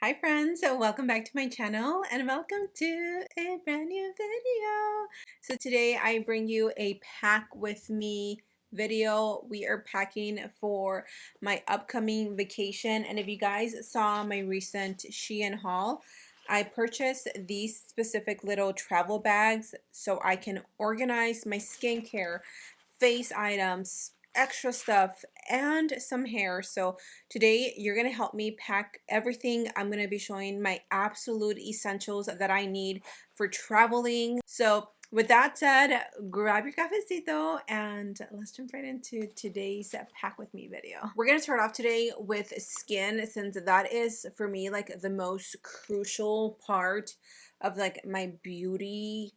Hi friends, so welcome back to my channel and welcome to a brand new video. So today I bring you a pack with me video. We are packing for my upcoming vacation, and if you guys saw my recent Shein haul, I purchased these specific little travel bags so I can organize my skincare, face items, extra stuff, and some hair. So today you're going to help me pack everything. I'm going to be showing my absolute essentials that I need for traveling. So with that said, grab your cafecito and let's jump right into today's pack with me video. We're going to start off today with skin, since that is for me like the most crucial part of like my beauty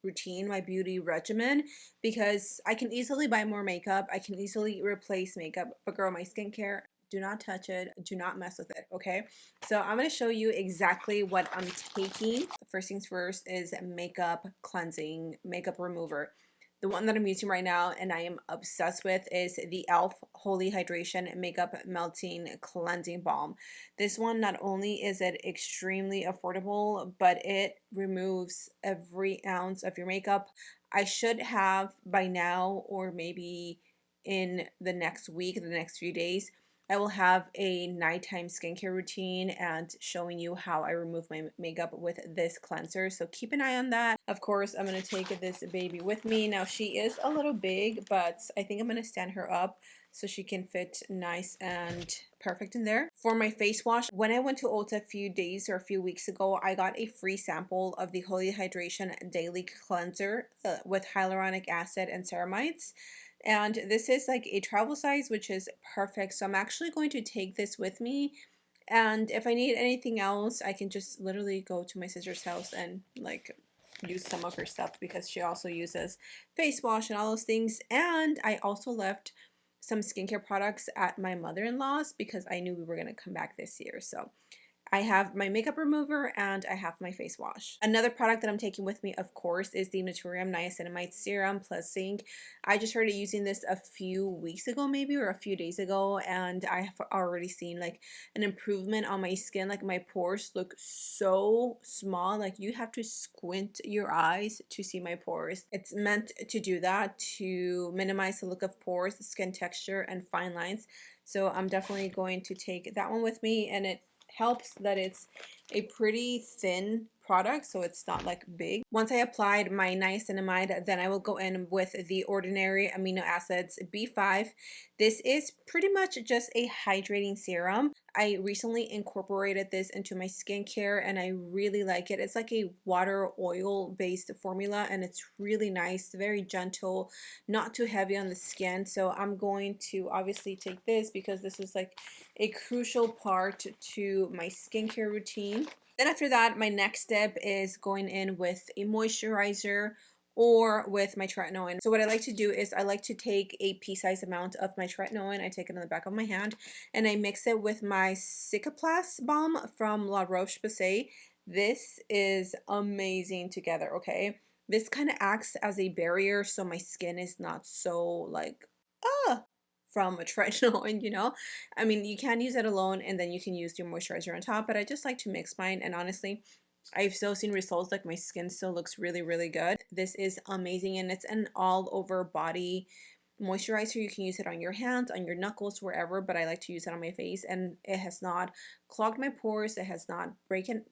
routine, my beauty regimen, because I can easily buy more makeup, I can easily replace makeup, but girl, my skincare, do not touch it, do not mess with it, okay? So I'm going to show you exactly what I'm taking. First things first is makeup cleansing, makeup remover. The one that I'm using right now and I am obsessed with is the e.l.f. Holy Hydration Makeup Melting Cleansing Balm. This one, not only is it extremely affordable, but it removes every ounce of your makeup. I should have by now, or maybe in the next week, the next few days, I will have a nighttime skincare routine and showing you how I remove my makeup with this cleanser. So keep an eye on that. Of course, I'm going to take this baby with me. Now, she is a little big, but I think I'm going to stand her up so she can fit nice and perfect in there. For my face wash, when I went to Ulta a few days or a few weeks ago, I got a free sample of the Holy Hydration Daily Cleanser with hyaluronic acid and ceramides. And this is like a travel size, which is perfect. So I'm actually going to take this with me. And if I need anything else, I can just literally go to my sister's house and like use some of her stuff, because she also uses face wash and all those things. And I also left some skincare products at my mother-in-law's because I knew we were going to come back this year. So I have my makeup remover and I have my face wash. Another product that I'm taking with me, of course, is the Naturium Niacinamide Serum Plus Zinc. I just started using this a few weeks ago maybe, or a few days ago, and I have already seen like an improvement on my skin. Like my pores look so small, like you have to squint your eyes to see my pores. It's meant to do that, to minimize the look of pores, skin texture, and fine lines. So I'm definitely going to take that one with me, and it helps that it's a pretty thin product, so it's not like big. Once I applied my niacinamide, then I will go in with the Ordinary Amino Acids B5. This is pretty much just a hydrating serum. I recently incorporated this into my skincare and I really like it. It's like a water oil based formula and it's really nice, very gentle, not too heavy on the skin. So I'm going to obviously take this because this is like a crucial part to my skincare routine. Then after that, my next step is going in with a moisturizer or with my tretinoin. So what I like to do is I like to take a pea-sized amount of my tretinoin. I take it on the back of my hand and I mix it with my Cicaplast balm from La Roche-Posay. This is amazing together, okay? This kind of acts as a barrier so my skin is not so like, from a tretinoin, you know? I mean, you can use it alone and then you can use your moisturizer on top, but I just like to mix mine, and honestly, I've still seen results. Like my skin still looks really, really good. This is amazing, and it's an all over body moisturizer. You can use it on your hands, on your knuckles, wherever, but I like to use it on my face, and it has not clogged my pores. It has not breaking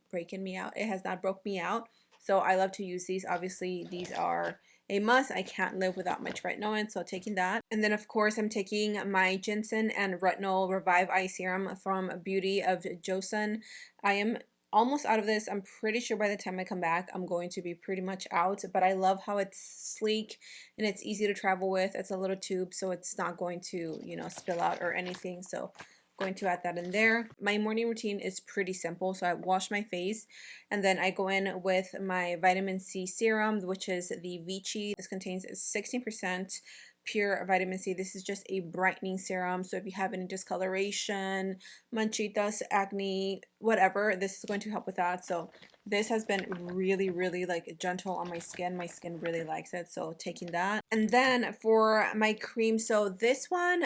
me out. It has not broke me out. So I love to use these. Obviously, these are a must. I can't live without my tretinoin, so taking that. And then of course I'm taking my ginseng and retinol revive eye serum from Beauty of Joseon. I am almost out of this. I'm pretty sure by the time I come back I'm going to be pretty much out, but I love how it's sleek and it's easy to travel with. It's a little tube, so it's not going to, you know, spill out or anything. So going to add that in there. My morning routine is pretty simple. So I wash my face and then I go in with my vitamin C serum, which is the Vichy. This contains 16% pure vitamin C. This is just a brightening serum. So if you have any discoloration, manchitas, acne, whatever, this is going to help with that. So this has been really, really like gentle on my skin. My skin really likes it. So taking that. And then for my cream, so this one,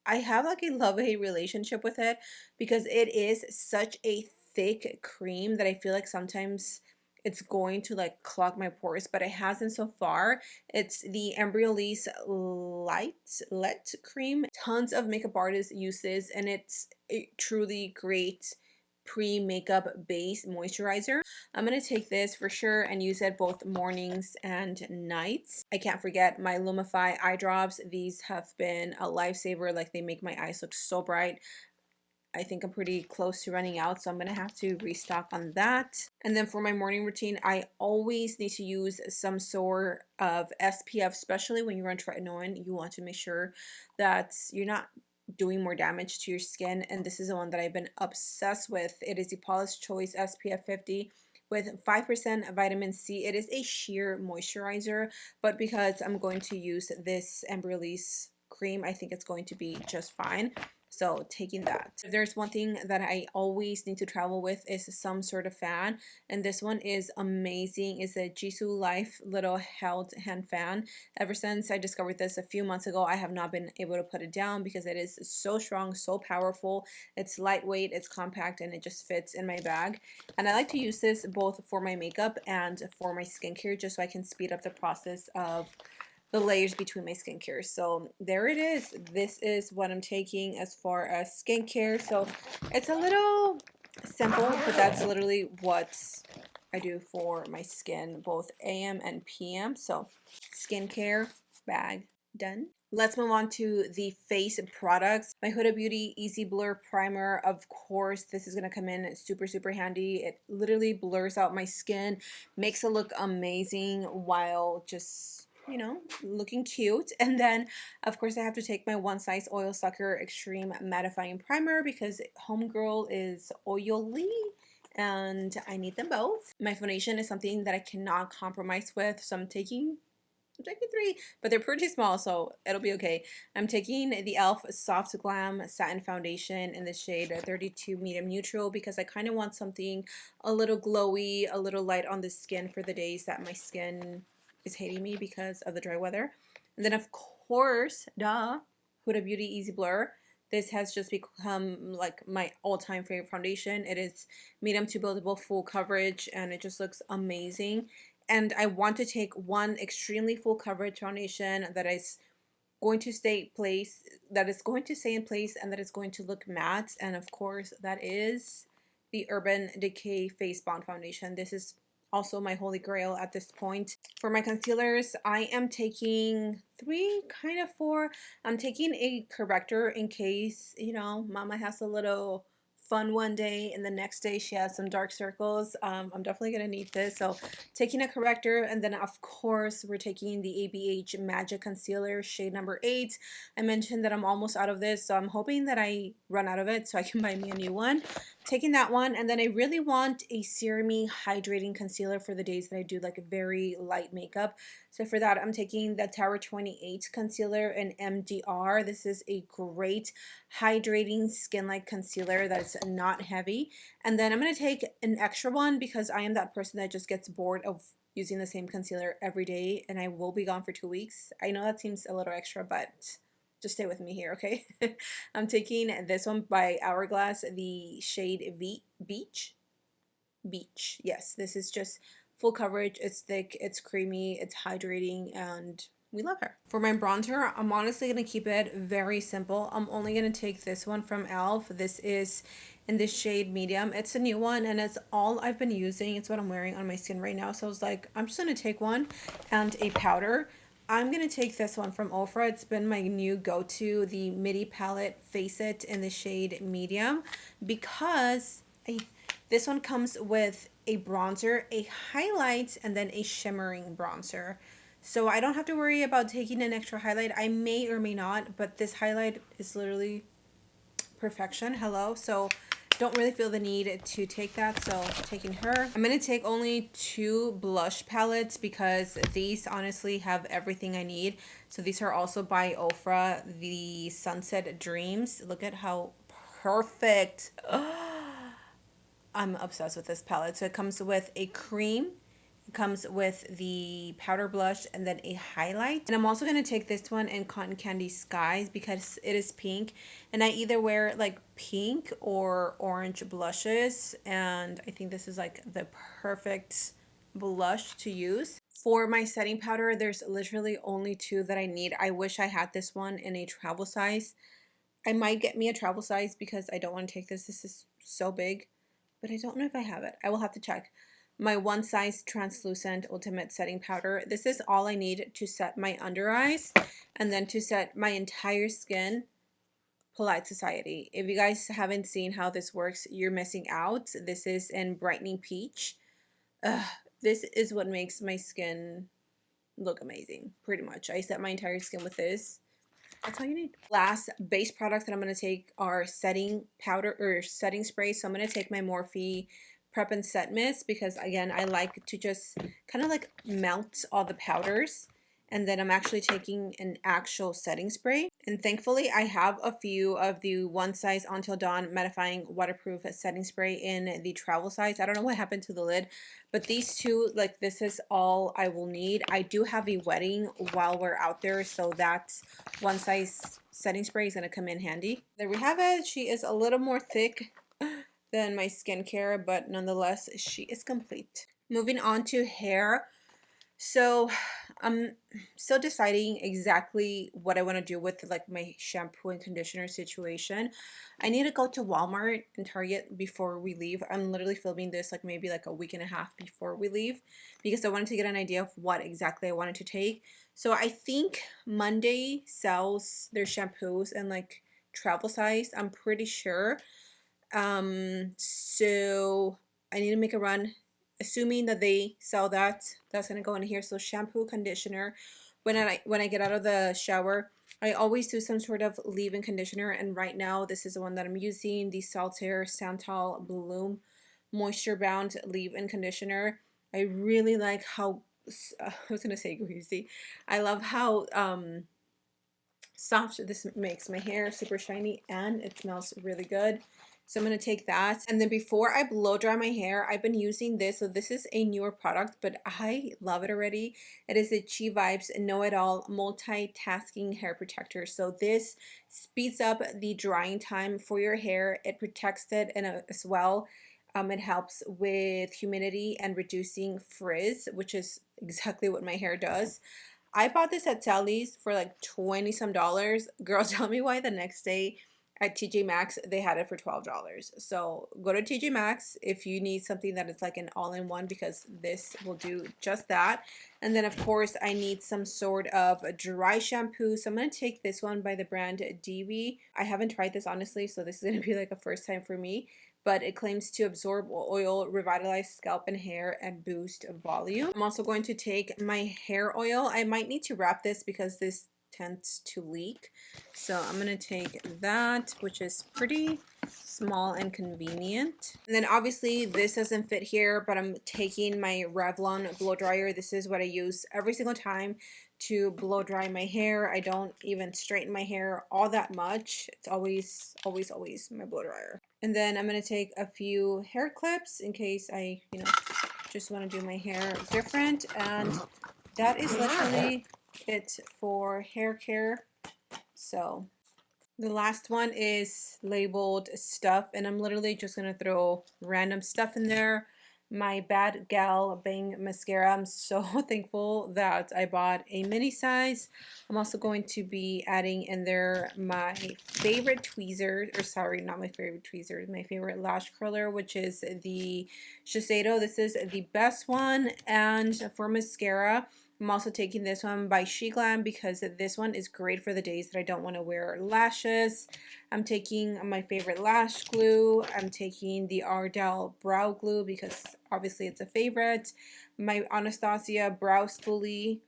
I have like a love-hate relationship with it because it is such a thick cream that I feel like sometimes it's going to like clog my pores, but it hasn't so far. It's the Embryolisse Light Cream. Tons of makeup artists use this, and it's a truly great pre-makeup base moisturizer. I'm gonna take this for sure and use it both mornings and nights. I can't forget my Lumify eye drops. These have been a lifesaver. Like, they make my eyes look so bright. I think I'm pretty close to running out, so I'm gonna have to restock on that. And then for my morning routine, I always need to use some sort of SPF, especially when you're on tretinoin. You want to make sure that you're not doing more damage to your skin. And this is the one that I've been obsessed with. It is the Paula's Choice SPF 50 with 5% vitamin C. It is a sheer moisturizer, but because I'm going to use this Embryolisse cream, I think it's going to be just fine. So taking that. If there's one thing that I always need to travel with is some sort of fan, and this one is amazing. It's a Jisoo Life little held hand fan. Ever since I discovered this a few months ago, I have not been able to put it down because it is so strong, so powerful. It's lightweight, it's compact, and it just fits in my bag. And I like to use this both for my makeup and for my skincare, just so I can speed up the process of the layers between my skincare. So there it is. This is what I'm taking as far as skincare. So it's a little simple, but that's literally what I do for my skin, both AM and PM. So skincare bag done. Let's move on to the face products. My Huda Beauty Easy Blur Primer, of course, this is going to come in super, super handy. It literally blurs out my skin, makes it look amazing while just, you know, looking cute. And then, of course, I have to take my One Size Oil Sucker Extreme Mattifying Primer because homegirl is oily and I need them both. My foundation is something that I cannot compromise with, so I'm taking three, but they're pretty small, so it'll be okay. I'm taking the e.l.f. Soft Glam Satin Foundation in the shade 32 Medium Neutral because I kind of want something a little glowy, a little light on the skin for the days that my skin is hating me because of the dry weather. And then, of course, Huda Beauty Easy Blur. This has just become like my all-time favorite foundation. It is medium to buildable full coverage, and it just looks amazing. And I want to take one extremely full coverage foundation that is going to stay in place, and that is going to look matte. And of course, that is the Urban Decay Face Bond Foundation. This is also my holy grail at this point. For my concealers, I am taking four. I'm taking a corrector in case, you know, mama has a little fun one day and the next day she has some dark circles. I'm definitely gonna need this, so taking a corrector. And then of course we're taking the ABH Magic Concealer shade number 8. I mentioned that I'm almost out of this, so I'm hoping that I run out of it so I can buy me a new one. Taking that one. And then I really want a serumy hydrating concealer for the days that I do like a very light makeup. So for that, I'm taking the Tower 28 concealer in MDR. This is a great hydrating skin-like concealer that's not heavy. And then I'm going to take an extra one because I am that person that just gets bored of using the same concealer every day, and I will be gone for 2 weeks. I know that seems a little extra, but just stay with me here, okay? I'm taking this one by Hourglass, the shade Beach. Yes, this is just full coverage. It's thick, it's creamy, it's hydrating, and we love her. For my bronzer, I'm honestly going to keep it very simple. I'm only going to take this one from e.l.f. This is in this shade medium. It's a new one, and it's all I've been using. It's what I'm wearing on my skin right now. So I was like, I'm just going to take one and a powder. I'm going to take this one from Ofra. It's been my new go-to, the Midi Palette Face It in the shade medium, because this one comes with a bronzer, a highlight, and then a shimmering bronzer. So I don't have to worry about taking an extra highlight. I may or may not, but this highlight is literally perfection. Hello. So don't really feel the need to take that, so taking her. I'm going to take only 2 blush palettes because these honestly have everything I need. So these are also by Ofra, the Sunset Dreams. Look at how perfect. I'm obsessed with this palette. So it comes with a cream, It comes with the powder blush and then a highlight. And I'm also going to take this one in Cotton Candy Skies because it is pink. And I either wear like pink or orange blushes. And I think this is like the perfect blush to use. For my setting powder, there's literally only two that I need. I wish I had this one in a travel size. I might get me a travel size because I don't want to take this. This is so big, but I don't know if I have it. I will have to check. My one size translucent ultimate setting powder. This is all I need to set my under eyes and then to set my entire skin. Polite Society. If you guys haven't seen how this works, you're missing out. This is in Brightening Peach. Ugh, this is what makes my skin look amazing, pretty much. I set my entire skin with this. That's all you need. Last base product that I'm going to take are setting powder or setting spray. So I'm going to take my Morphe Prep and Set Mist because, again, I like to just kind of like melt all the powders. And then I'm actually taking an actual setting spray. And thankfully, I have a few of the One Size Until Dawn Mattifying Waterproof Setting Spray in the travel size. I don't know what happened to the lid, but these two, like, this is all I will need. I do have a wedding while we're out there, so that's One Size setting spray is going to come in handy. There we have it. She is a little more thick than my skincare, but nonetheless, she is complete. Moving on to hair. So I'm still deciding exactly what I want to do with like my shampoo and conditioner situation. I need to go to Walmart and Target before we leave. I'm literally filming this like maybe like a week and a half before we leave because I wanted to get an idea of what exactly I wanted to take. So I think Monday sells their shampoos and like travel size. I'm pretty sure. So I need to make a run. Assuming that they sell that, that's gonna go in here. So shampoo, conditioner. When I get out of the shower, I always do some sort of leave-in conditioner, and right now this is the one that I'm using, the Saltaire Santal Bloom Moisture Bound Leave-in Conditioner. I really like how I was gonna say greasy. I love how soft this makes my hair, super shiny, and it smells really good. So I'm going to take that, and then before I blow dry my hair, I've been using this. So this is a newer product, but I love it already. It is a Chi Vibes Know-It-All Multitasking Hair Protector. So this speeds up the drying time for your hair. It protects it, and as well it helps with humidity and reducing frizz, which is exactly what my hair does. I bought this at Sally's for like 20 some dollars. Girl, tell me why the next day at TJ Maxx they had it for $12. So go to TJ Maxx if you need something that is like an all-in-one because this will do just that. And then of course I need some sort of a dry shampoo. So I'm going to take this one by the brand DV. I haven't tried this honestly, so this is going to be like a first time for me, but it claims to absorb oil, revitalize scalp and hair, and boost volume. I'm also going to take my hair oil. I might need to wrap this because this tends to leak. So I'm going to take that, which is pretty small and convenient. And then obviously this doesn't fit here, but I'm taking my Revlon blow dryer. This is what I use every single time to blow dry my hair. I don't even straighten my hair all that much. It's always my blow dryer. And then I'm going to take a few hair clips in case I, just want to do my hair different. And that is literally it for hair care. So the last one is labeled stuff, and I'm literally just going to throw random stuff in there. My Bad Gal Bang mascara. I'm so thankful that I bought a mini size. I'm also going to be adding in there my favorite tweezers, or sorry, not my favorite tweezers, my favorite lash curler, which is the Shiseido. This is the best one. And for mascara, I'm also taking this one by SheGlam because this one is great for the days that I don't want to wear lashes. I'm taking my favorite lash glue. I'm taking the Ardell brow glue because obviously it's a favorite. My Anastasia brow spoolie.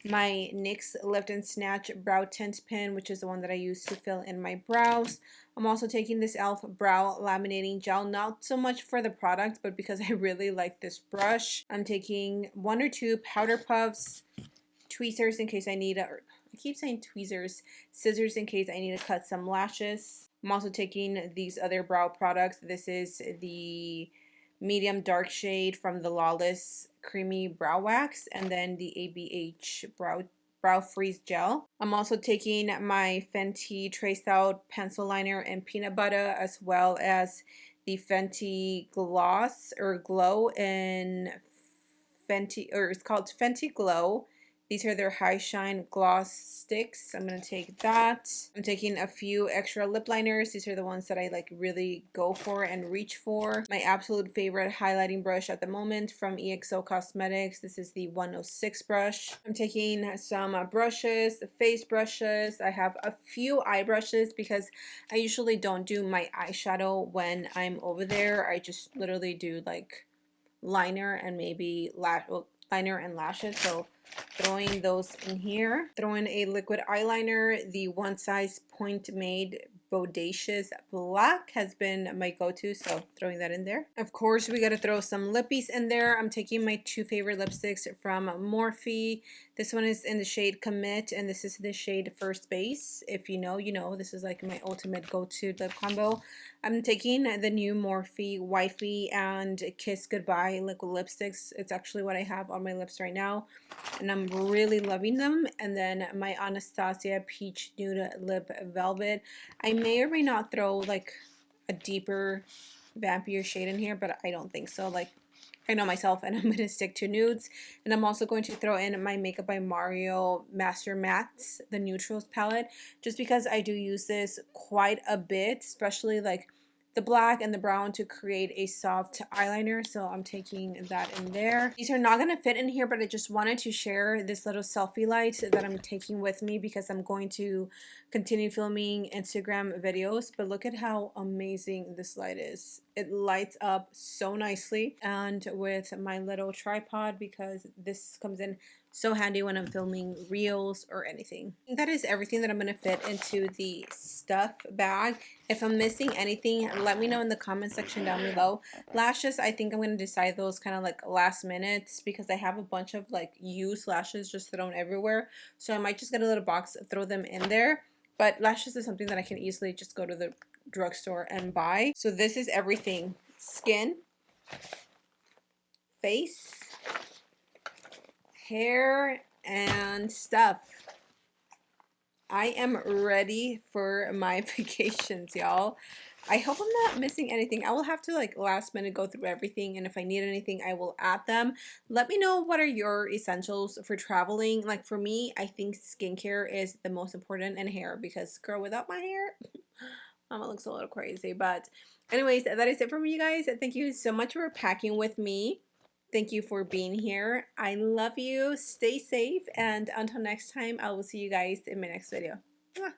My NYX Lift and Snatch brow tint pen, which is the one that I use to fill in my brows. I'm also taking this e.l.f. brow laminating gel, not so much for the product, but because I really like this brush. I'm taking one or two powder puffs, tweezers in case I need, I keep saying tweezers, scissors in case I need to cut some lashes. I'm also taking these other brow products. This is the medium dark shade from the Lawless Creamy Brow Wax, and then the ABH Brow Freeze Gel. I'm also taking my Fenty Traced Out Pencil Liner in Peanut Butter, as well as the Fenty Gloss or Glow in Fenty, or it's called Fenty Glow. These are their High Shine Gloss Sticks. I'm going to take that. I'm taking a few extra lip liners. These are the ones that I like really go for and reach for. My absolute favorite highlighting brush at the moment from EXO Cosmetics. This is the 106 brush. I'm taking some brushes, face brushes. I have a few eye brushes because I usually don't do my eyeshadow when I'm over there. I just literally do like liner and maybe liner and lashes. So throwing those in here. Throwing a liquid eyeliner. The One Size Point Made Bodacious Black has been my go-to, so throwing that in there. Of course, we got to throw some lippies in there. I'm taking my two favorite lipsticks from Morphe. This one is in the shade Commit, and this is the shade First Base. If you know, you know. This is like my ultimate go-to lip combo. I'm taking the new Morphe Wifey and Kiss Goodbye liquid lipsticks. It's actually what I have on my lips right now, and I'm really loving them. And then my Anastasia Peach Nude Lip Velvet. I may or may not throw like a deeper, vampier shade in here, but I don't think so. Like, I know myself, and I'm going to stick to nudes. And I'm also going to throw in my Makeup by Mario Master Mattes, the Neutrals palette, just because I do use this quite a bit, especially like the black and the brown to create a soft eyeliner. So I'm taking that in there. These are not going to fit in here, but I just wanted to share this little selfie light that I'm taking with me because I'm going to continue filming Instagram videos. But look at how amazing this light is. It lights up so nicely, and with my little tripod, because this comes in so handy when I'm filming reels or anything. I think that is everything that I'm going to fit into the stuff bag. If I'm missing anything, let me know in the comment section down below. Lashes, I think I'm going to decide those kind of like last minutes because I have a bunch of like used lashes just thrown everywhere. So I might just get a little box, throw them in there. But lashes is something that I can easily just go to the drugstore and buy. So this is everything: skin, face, hair, and stuff. I am ready for my vacations, y'all. I hope I'm not missing anything. I will have to like last minute go through everything, and if I need anything, I will add them. Let me know what are your essentials for traveling. Like for me, I think skincare is the most important, and hair, because girl, without my hair, it looks a little crazy. But anyways, that is it for me, you guys. Thank you so much for packing with me. Thank you for being here. I love you. Stay safe. And until next time, I will see you guys in my next video. Mwah.